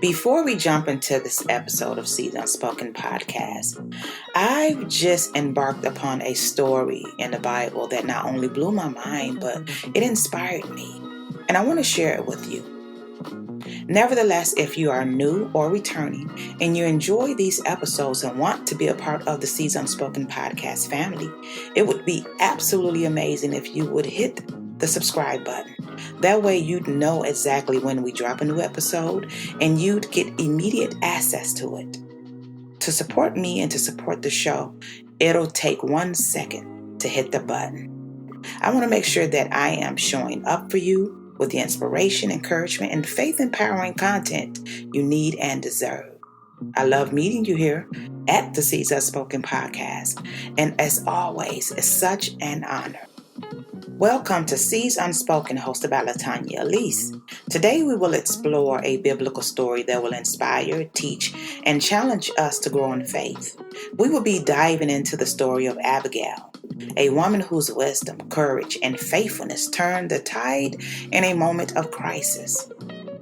Before we jump into this episode of Seeds Unspoken podcast, I've just embarked upon a story in the Bible that not only blew my mind, but it inspired me. And I want to share it with you. Nevertheless, if you are new or returning and you enjoy these episodes and want to be a part of the Seeds Unspoken podcast family, it would be absolutely amazing if you would hit the subscribe button. That way you'd know exactly when we drop a new episode and you'd get immediate access to it. To support me and to support the show, it'll take 1 second to hit the button. I want to make sure that I am showing up for you with the inspiration, encouragement, and faith-empowering content you need and deserve. I love meeting you here at the Seeds Unspoken podcast, and as always, it's such an honor. Welcome to Seeds Unspoken, hosted by LaTanya Elise. Today we will explore a biblical story that will inspire, teach, and challenge us to grow in faith. We will be diving into the story of Abigail, a woman whose wisdom, courage, and faithfulness turned the tide in a moment of crisis.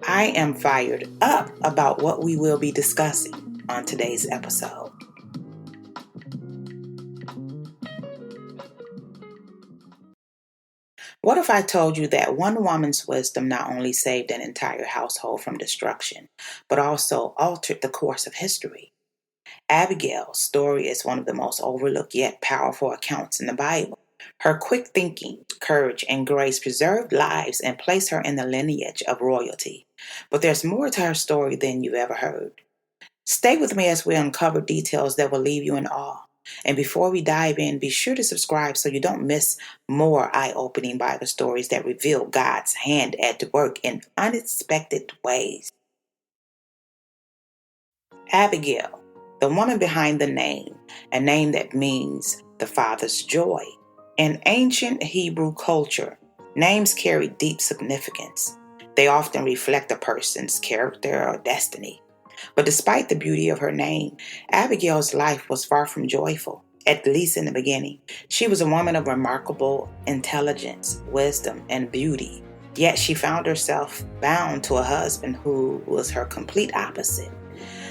I am fired up about what we will be discussing on today's episode. What if I told you that one woman's wisdom not only saved an entire household from destruction, but also altered the course of history? Abigail's story is one of the most overlooked yet powerful accounts in the Bible. Her quick thinking, courage, and grace preserved lives and placed her in the lineage of royalty. But there's more to her story than you've ever heard. Stay with me as we uncover details that will leave you in awe. And before we dive in, be sure to subscribe so you don't miss more eye-opening Bible stories that reveal God's hand at work in unexpected ways. Abigail, the woman behind the name, a name that means the Father's joy. In ancient Hebrew culture, names carry deep significance. They often reflect a person's character or destiny. But despite the beauty of her name, Abigail's life was far from joyful, at least in the beginning. She was a woman of remarkable intelligence, wisdom, and beauty. Yet she found herself bound to a husband who was her complete opposite.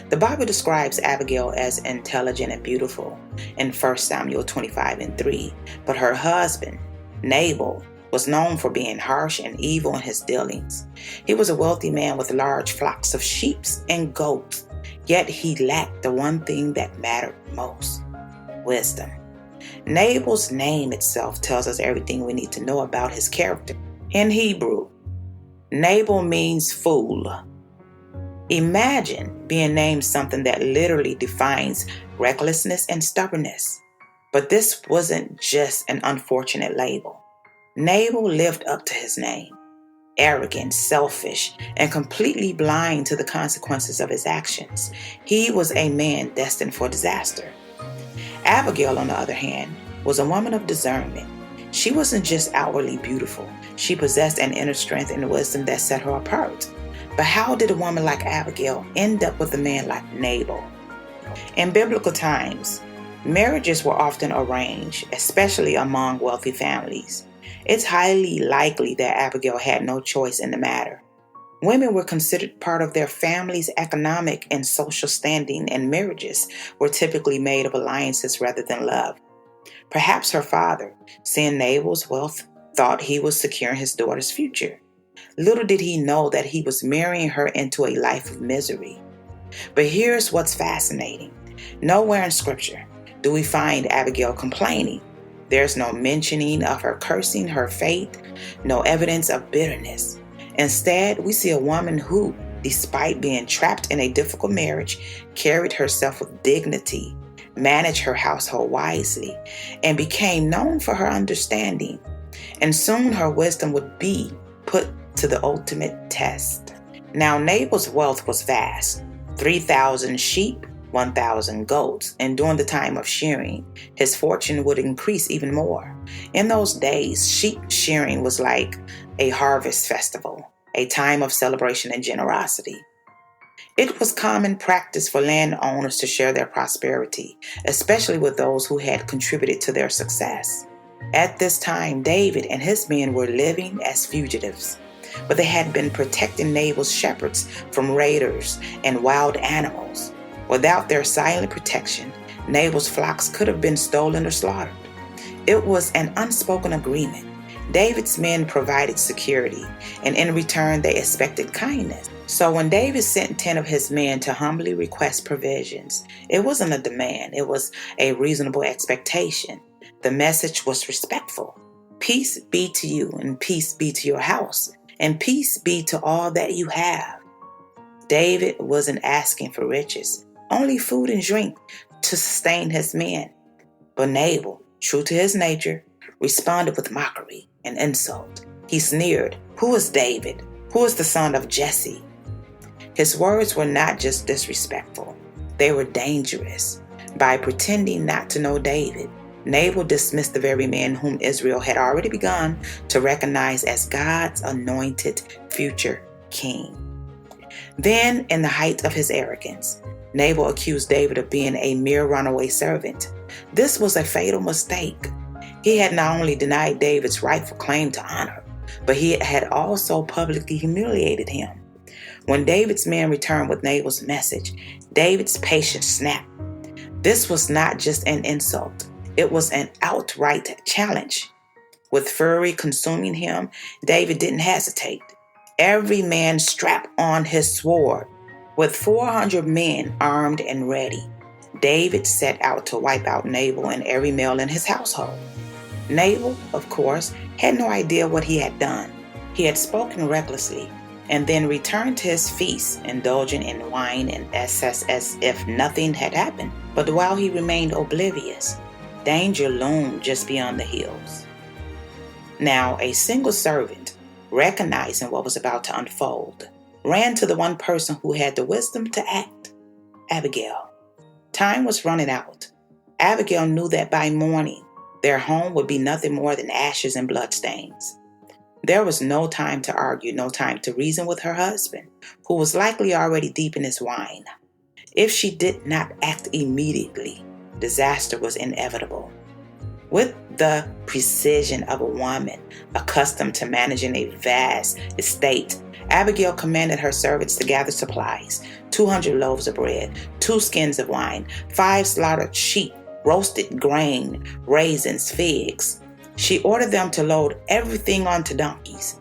The Bible describes Abigail as intelligent and beautiful in 1 Samuel 25:3, but her husband, Nabal, was known for being harsh and evil in his dealings. He was a wealthy man with large flocks of sheep and goats, yet he lacked the one thing that mattered most: wisdom. Nabal's name itself tells us everything we need to know about his character. In Hebrew, Nabal means fool. Imagine being named something that literally defines recklessness and stubbornness. But this wasn't just an unfortunate label. Nabal lived up to his name, arrogant, selfish, and completely blind to the consequences of his actions. He was a man destined for disaster. Abigail, on the other hand, was a woman of discernment. She wasn't just outwardly beautiful. She possessed an inner strength and wisdom that set her apart. But how did a woman like Abigail end up with a man like Nabal? In biblical times, marriages were often arranged, especially among wealthy families. It's highly likely that Abigail had no choice in the matter. Women were considered part of their family's economic and social standing, and marriages were typically made of alliances rather than love. Perhaps her father, seeing Nabal's wealth, thought he was securing his daughter's future. Little did he know that he was marrying her into a life of misery. But here's what's fascinating. Nowhere in Scripture do we find Abigail complaining. There's no mentioning of her cursing her faith, no evidence of bitterness. Instead, we see a woman who, despite being trapped in a difficult marriage, carried herself with dignity, managed her household wisely, and became known for her understanding. And soon her wisdom would be put to the ultimate test. Now, Nabal's wealth was vast, 3,000 sheep, 1,000 goats, and during the time of shearing, his fortune would increase even more. In those days, sheep shearing was like a harvest festival, a time of celebration and generosity. It was common practice for landowners to share their prosperity, especially with those who had contributed to their success. At this time, David and his men were living as fugitives. but they had been protecting Nabal's shepherds from raiders and wild animals. Without their silent protection, Nabal's flocks could have been stolen or slaughtered. It was an unspoken agreement. David's men provided security, and in return they expected kindness. So when David sent 10 of his men to humbly request provisions, it wasn't a demand, it was a reasonable expectation. The message was respectful. Peace be to you, and peace be to your house, and peace be to all that you have. David wasn't asking for riches, only food and drink to sustain his men. But Nabal, true to his nature, responded with mockery and insult. He sneered, "Who is David? Who is the son of Jesse?" His words were not just disrespectful, they were dangerous. By pretending not to know David, Nabal dismissed the very man whom Israel had already begun to recognize as God's anointed future king. Then, in the height of his arrogance, Nabal accused David of being a mere runaway servant. This was a fatal mistake. He had not only denied David's rightful claim to honor, but he had also publicly humiliated him. When David's men returned with Nabal's message, David's patience snapped. This was not just an insult, it was an outright challenge. With fury consuming him, David didn't hesitate. Every man strapped on his sword. With 400 men armed and ready, David set out to wipe out Nabal and every male in his household. Nabal, of course, had no idea what he had done. He had spoken recklessly and then returned to his feast, indulging in wine and excess as if nothing had happened. But while he remained oblivious, danger loomed just beyond the hills. Now, a single servant, recognizing what was about to unfold, ran to the one person who had the wisdom to act, Abigail. Time was running out. Abigail knew that by morning, their home would be nothing more than ashes and bloodstains. There was no time to argue, no time to reason with her husband, who was likely already deep in his wine. If she did not act immediately, disaster was inevitable. With the precision of a woman accustomed to managing a vast estate, Abigail commanded her servants to gather supplies: 200 loaves of bread, 2 skins of wine, 5 slaughtered sheep, roasted grain, raisins, figs. She ordered them to load everything onto donkeys.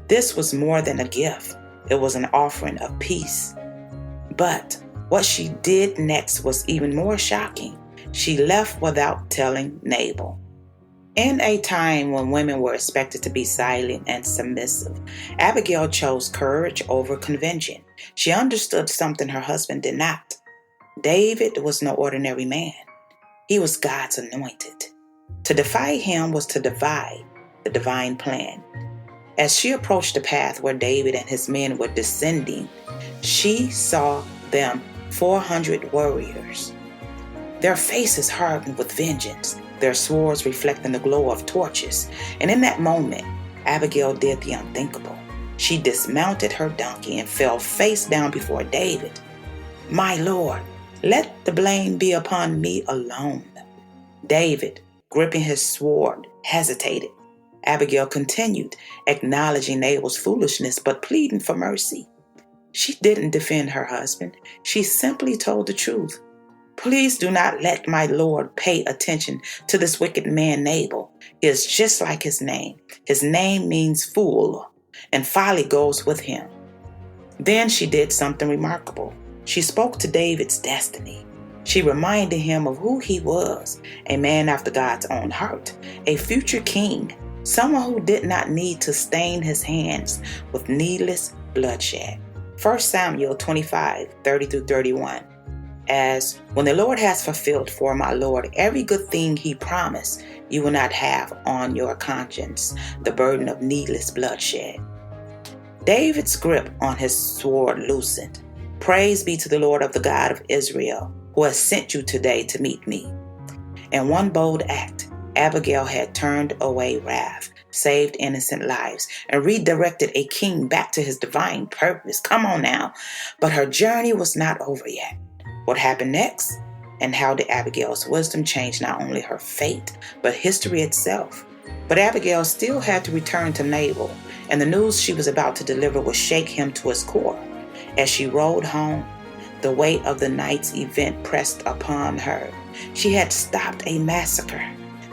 This was more than a gift. It was an offering of peace. But what she did next was even more shocking. She left without telling Nabal. In a time when women were expected to be silent and submissive, Abigail chose courage over convention. She understood something her husband did not. David was no ordinary man. He was God's anointed. To defy him was to defy the divine plan. As she approached the path where David and his men were descending, she saw them 400 warriors. Their faces hardened with vengeance, their swords reflecting the glow of torches. And in that moment, Abigail did the unthinkable. She dismounted her donkey and fell face down before David. "My lord, let the blame be upon me alone." David, gripping his sword, hesitated. Abigail continued, acknowledging Nabal's foolishness but pleading for mercy. She didn't defend her husband. She simply told the truth. "Please do not let my lord pay attention to this wicked man Nabal. He is just like his name. His name means fool, and folly goes with him." Then she did something remarkable. She spoke to David's destiny. She reminded him of who he was, a man after God's own heart, a future king, someone who did not need to stain his hands with needless bloodshed. 1 Samuel 25:30-31. As when the Lord has fulfilled for my Lord every good thing he promised, you will not have on your conscience the burden of needless bloodshed. David's grip on his sword loosened. "Praise be to the Lord of the God of Israel, who has sent you today to meet me." In one bold act, Abigail had turned away wrath, saved innocent lives, and redirected a king back to his divine purpose. Come on now. But her journey was not over yet. What happened next? And how did Abigail's wisdom change not only her fate, but history itself? But Abigail still had to return to Nabal, and the news she was about to deliver would shake him to his core. As she rode home, the weight of the night's event pressed upon her. She had stopped a massacre,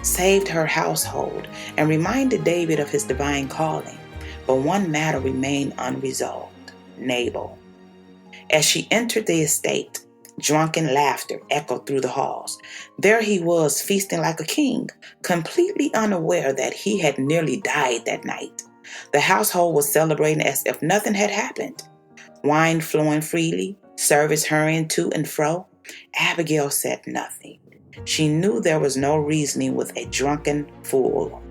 saved her household, and reminded David of his divine calling. But one matter remained unresolved: Nabal. As she entered the estate, drunken laughter echoed through the halls. There he was, feasting like a king, completely unaware that he had nearly died that night. The household was celebrating as if nothing had happened. Wine flowing freely, servants hurrying to and fro. Abigail said nothing. She knew there was no reasoning with a drunken fool.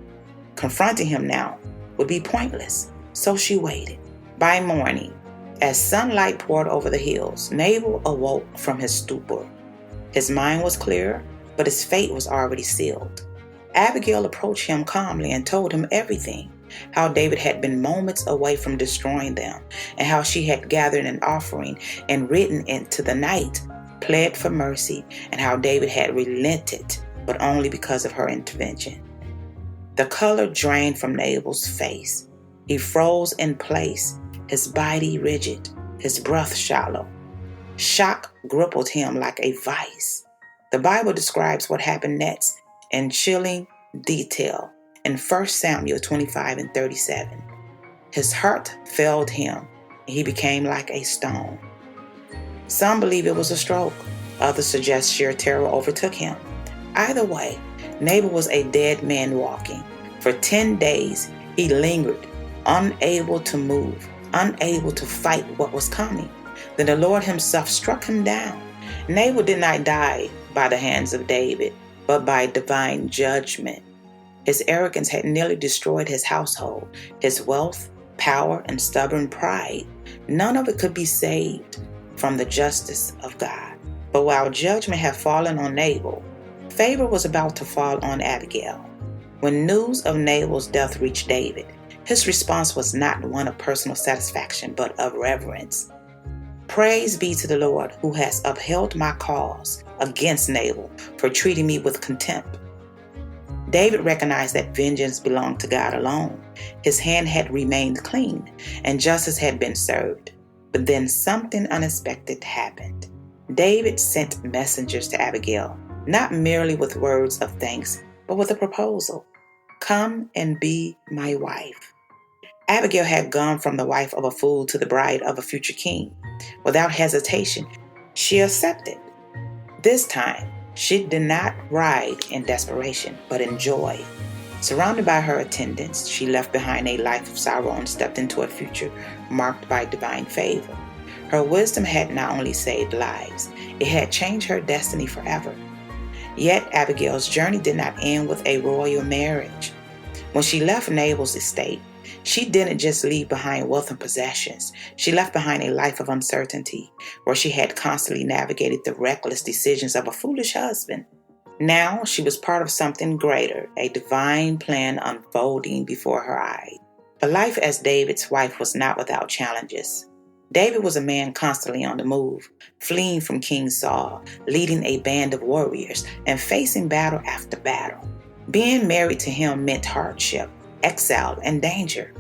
Confronting him now would be pointless, so she waited. By morning, as sunlight poured over the hills, Nabal awoke from his stupor. His mind was clear, but his fate was already sealed. Abigail approached him calmly and told him everything: how David had been moments away from destroying them, and how she had gathered an offering and ridden into the night, pled for mercy, and how David had relented, but only because of her intervention. The color drained from Nabal's face. He froze in place, his body rigid, his breath shallow. Shock grappled him like a vice. The Bible describes what happened next in chilling detail in 1 Samuel 25:37. His heart failed him, and he became like a stone. Some believe it was a stroke. Others suggest sheer terror overtook him. Either way, Nabal was a dead man walking. For 10 days, he lingered, unable to move, unable to fight what was coming. Then the Lord himself struck him down. Nabal did not die by the hands of David, but by divine judgment. His arrogance had nearly destroyed his household, his wealth, power, and stubborn pride. None of it could be saved from the justice of God. But while judgment had fallen on Nabal, favor was about to fall on Abigail. When news of Nabal's death reached David, his response was not one of personal satisfaction, but of reverence. Praise be to the Lord, who has upheld my cause against Nabal for treating me with contempt. David recognized that vengeance belonged to God alone. His hand had remained clean, and justice had been served. But then something unexpected happened. David sent messengers to Abigail, not merely with words of thanks, but with a proposal: "Come and be my wife." Abigail had gone from the wife of a fool to the bride of a future king. Without hesitation, she accepted. This time, she did not ride in desperation, but in joy. Surrounded by her attendants, she left behind a life of sorrow and stepped into a future marked by divine favor. Her wisdom had not only saved lives, it had changed her destiny forever. Yet Abigail's journey did not end with a royal marriage. When she left Nabal's estate, she didn't just leave behind wealth and possessions. She left behind a life of uncertainty, where she had constantly navigated the reckless decisions of a foolish husband. Now she was part of something greater, a divine plan unfolding before her eyes. But life as David's wife was not without challenges. David was a man constantly on the move, fleeing from King Saul, leading a band of warriors, and facing battle after battle. Being married to him meant hardship, exile, and danger.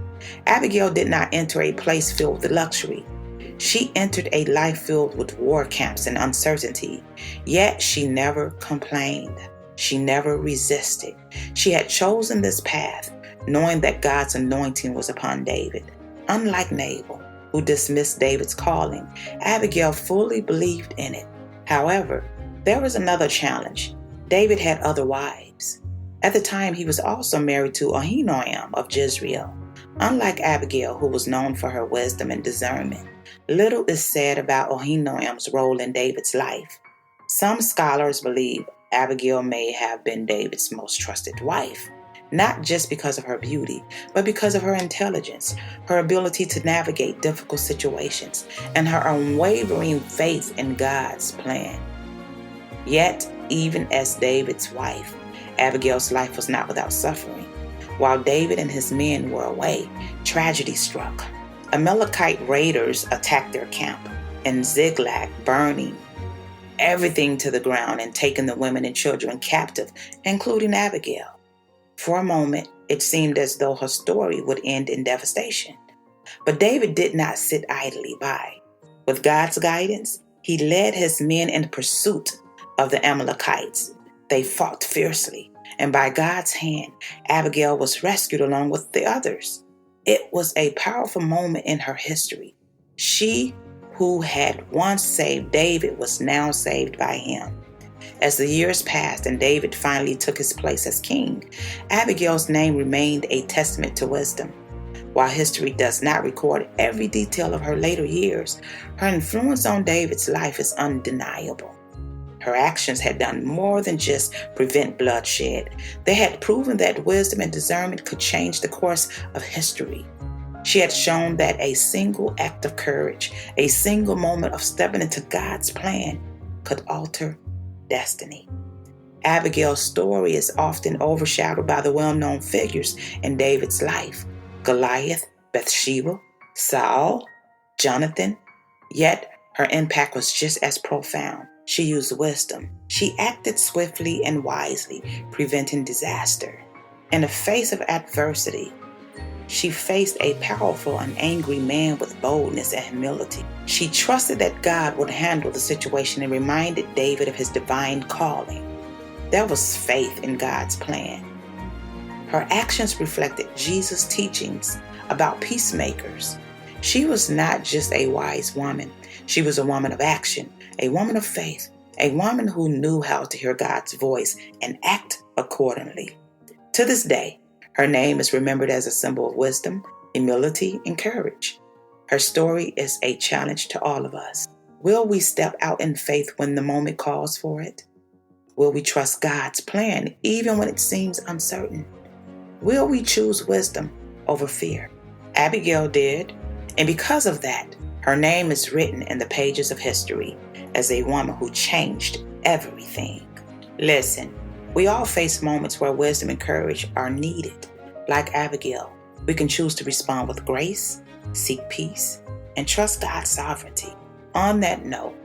Abigail did not enter a place filled with luxury. She entered a life filled with war camps and uncertainty. Yet she never complained. She never resisted. She had chosen this path, knowing that God's anointing was upon David. Unlike Nabal, who dismissed David's calling, Abigail fully believed in it. However, there was another challenge. David had other wives. At the time, he was also married to Ahinoam of Jezreel. Unlike Abigail, who was known for her wisdom and discernment, little is said about Ahinoam's role in David's life. Some scholars believe Abigail may have been David's most trusted wife, not just because of her beauty, but because of her intelligence, her ability to navigate difficult situations, and her unwavering faith in God's plan. Yet, even as David's wife, Abigail's life was not without suffering. While David and his men were away, tragedy struck. Amalekite raiders attacked their camp in Ziklag, burning everything to the ground and taking the women and children captive, including Abigail. For a moment, it seemed as though her story would end in devastation. But David did not sit idly by. With God's guidance, he led his men in pursuit of the Amalekites. They fought fiercely, and by God's hand, Abigail was rescued along with the others. It was a powerful moment in her history. She who had once saved David was now saved by him. As the years passed and David finally took his place as king, Abigail's name remained a testament to wisdom. While history does not record every detail of her later years, her influence on David's life is undeniable. Her actions had done more than just prevent bloodshed. They had proven that wisdom and discernment could change the course of history. She had shown that a single act of courage, a single moment of stepping into God's plan, could alter destiny. Abigail's story is often overshadowed by the well-known figures in David's life: Goliath, Bathsheba, Saul, Jonathan. Yet her impact was just as profound. She used wisdom. She acted swiftly and wisely, preventing disaster. In the face of adversity, she faced a powerful and angry man with boldness and humility. She trusted that God would handle the situation and reminded David of his divine calling. There was faith in God's plan. Her actions reflected Jesus' teachings about peacemakers. She was not just a wise woman. She was a woman of action, a woman of faith, a woman who knew how to hear God's voice and act accordingly. To this day, her name is remembered as a symbol of wisdom, humility, and courage. Her story is a challenge to all of us. Will we step out in faith when the moment calls for it? Will we trust God's plan even when it seems uncertain? Will we choose wisdom over fear? Abigail did, and because of that, her name is written in the pages of history as a woman who changed everything. Listen, we all face moments where wisdom and courage are needed. Like Abigail, we can choose to respond with grace, seek peace, and trust God's sovereignty. On that note,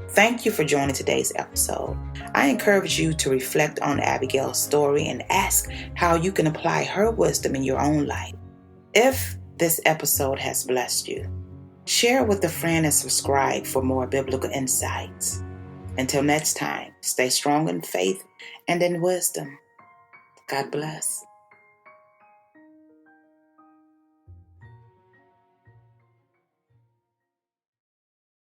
thank you for joining today's episode. I encourage you to reflect on Abigail's story and ask how you can apply her wisdom in your own life. If this episode has blessed you, share with a friend and subscribe for more biblical insights. Until next time, stay strong in faith and in wisdom. God bless.